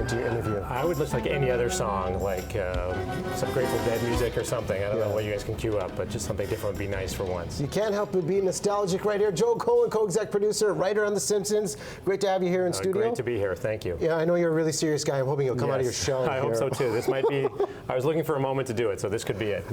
into your interview? I would listen like any other song, like some Grateful Dead music or something. I don't know what you guys can queue up, but just something different would be nice for once. You can't help but be nostalgic right here. Joel Cohen, co-exec producer, writer on The Simpsons. Great to have you here in studio. Great to be here. Thank you. Yeah, I know you're a really serious guy. I'm hoping you'll come out of your shell. I hope so too. This might be. I was looking for a moment to do it, so this could be it.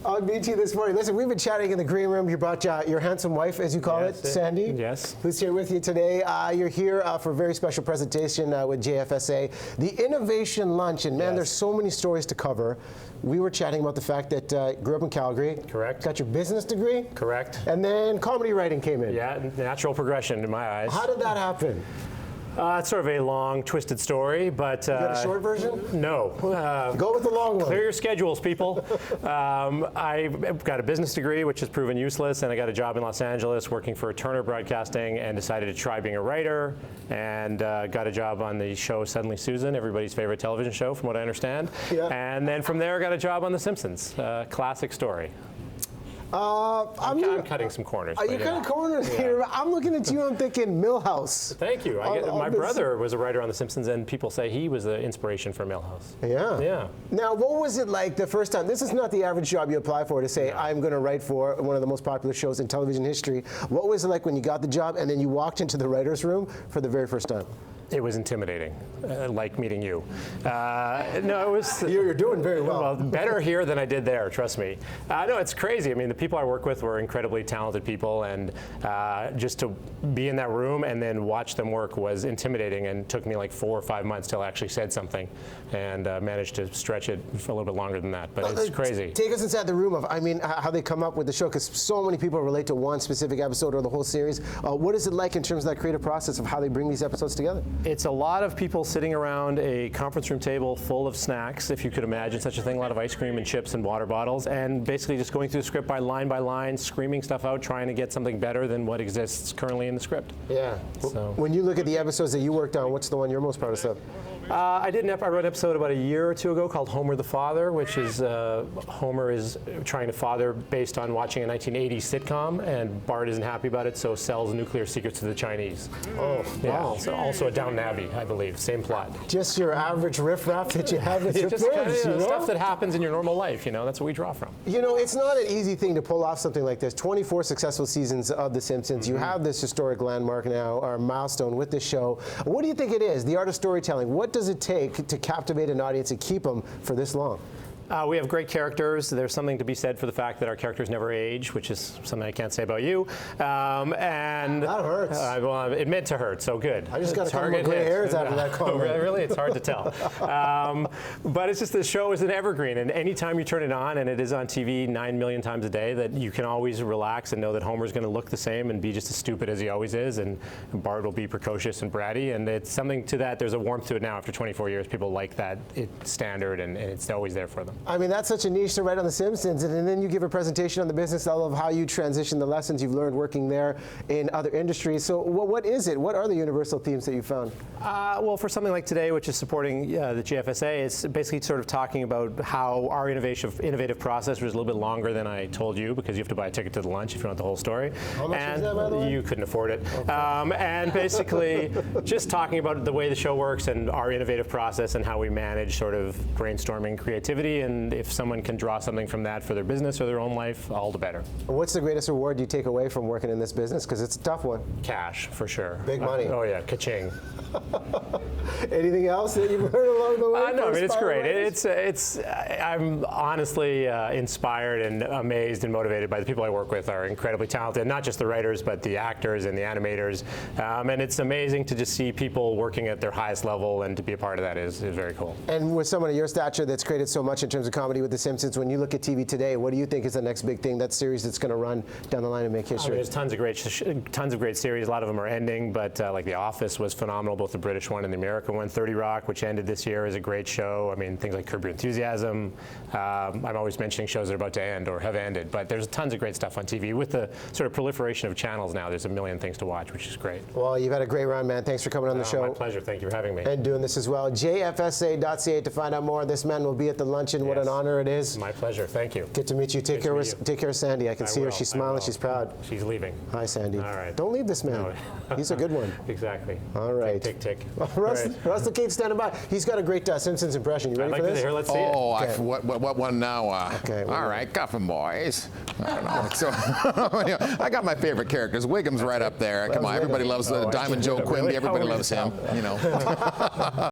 I'll meet you this morning. Listen, we've been chatting in the green room. You brought your handsome wife, as you call it, Sandy. Yes. Who's here with you today. You're here for a very special presentation with JFSA, the Innovation Lunch. And man, there's so many stories to cover. We were chatting about the fact that you grew up in Calgary. Correct. Got your business degree. Correct. And then comedy writing came in. Yeah, natural progression in my eyes. How did that happen? It's sort of a long, twisted story, but... You got a short version? No. Go with the long one. Clear your schedules, people. I got a business degree, which has proven useless, and I got a job in Los Angeles working for Turner Broadcasting and decided to try being a writer, and got a job on the show Suddenly Susan, everybody's favorite television show, from what I understand. Yeah. And then from there, I got a job on The Simpsons. Classic story. I'm cutting some corners. Are you cutting corners here? I'm looking at you, I'm thinking Millhouse. Thank you. My brother was a writer on The Simpsons, and people say he was the inspiration for Millhouse. Yeah. Yeah. Now, what was it like the first time? This is not the average job you apply for to say, I'm going to write for one of the most popular shows in television history. What was it like when you got the job and then you walked into the writer's room for the very first time? It was intimidating, like meeting you. No, it was... You're doing very well. Well, better here than I did there, trust me. No, it's crazy. I mean, the people I work with were incredibly talented people, and just to be in that room and then watch them work was intimidating, and took me like 4 or 5 months till I actually said something, and managed to stretch it for a little bit longer than that, but it's crazy. Take us inside the room of, I mean, how they come up with the show, because so many people relate to one specific episode or the whole series. What is it like in terms of that creative process of how they bring these episodes together? It's a lot of people sitting around a conference room table full of snacks, if you could imagine such a thing, a lot of ice cream and chips and water bottles, and basically just going through the script by line, screaming stuff out, trying to get something better than what exists currently in the script. Yeah. So. When you look at the episodes that you worked on, what's the one you're most proud of? I wrote an episode about a year or two ago called Homer the Father, which is Homer is trying to father based on watching a 1980s sitcom, and Bart isn't happy about it, so sells nuclear secrets to the Chinese. Oh, yeah. Wow. So also a Downton Abbey, I believe, same plot. Just your average riff-raff that you have with your just kids, kind of, stuff that happens in your normal life, that's what we draw from. It's not an easy thing to pull off something like this. 24 successful seasons of The Simpsons. You have this historic landmark now, or milestone with this show. What do you think it is, the art of storytelling? What does it take to captivate an audience and keep them for this long? We have great characters. There's something to be said for the fact that our characters never age, which is something I can't say about you. And that hurts. Well, it meant to hurt, so good. I just got a couple of gray hairs out of that comment. Really, it's hard to tell. But it's just the show is an evergreen, and anytime you turn it on, and it is on TV 9 million times a day, that you can always relax and know that Homer's going to look the same and be just as stupid as he always is, and Bart will be precocious and bratty, and it's something to that. There's a warmth to it now after 24 years. People like that standard, and it's always there for them. I mean, that's such a niche to write on The Simpsons, and then you give a presentation on the business level of how you transition the lessons you've learned working there in other industries. So what is it? What are the universal themes that you found? Well, for something like today, which is supporting the JFSA, it's basically sort of talking about how our innovative process was a little bit longer than I told you, because you have to buy a ticket to the lunch if you want the whole story. How much is that, by the way? You couldn't afford it. Okay. And basically just talking about the way the show works and our innovative process and how we manage sort of brainstorming creativity, and if someone can draw something from that for their business or their own life, all the better. What's the greatest reward you take away from working in this business? Because it's a tough one. Cash, for sure. Big money. Oh yeah, ka-ching. Anything else that you've learned along the way? No, I mean, it's great. I'm honestly inspired and amazed and motivated by the people I work with. Are incredibly talented, not just the writers, but the actors and the animators. And it's amazing to just see people working at their highest level, and to be a part of that is very cool. And with someone of your stature that's created so much in terms of comedy with The Simpsons, when you look at TV today, what do you think is the next big thing, that series that's going to run down the line and make history? There's tons of great series. A lot of them are ending, but like The Office was phenomenal, both the British one and the American one. 30 Rock, which ended this year, is a great show. I mean, things like Curb Your Enthusiasm. I'm always mentioning shows that are about to end or have ended, but there's tons of great stuff on TV. With the sort of proliferation of channels now, there's a million things to watch, which is great. Well, you've had a great run, man. Thanks for coming on the show. My pleasure. Thank you for having me. And doing this as well. JFSA.ca to find out more. This man will be at the luncheon. Yes. What an honor it is. My pleasure. Thank you. Good to meet you. Take care of Sandy. I can see her. She's smiling. She's proud. She's leaving. Hi, Sandy. All right. Don't leave this man. No. He's a good one. Exactly. All right. tick. Russ the Kid's standing by. He's got a great Simpsons impression. You ready I'd for like this? to hear. Let's see it. Oh, Okay. what one now? Okay, all right, Guffin boys. I don't know. So, I got my favorite characters. Wiggum's right up there. Come on, everybody loves Diamond Joe Quimby. Everybody loves him. You know.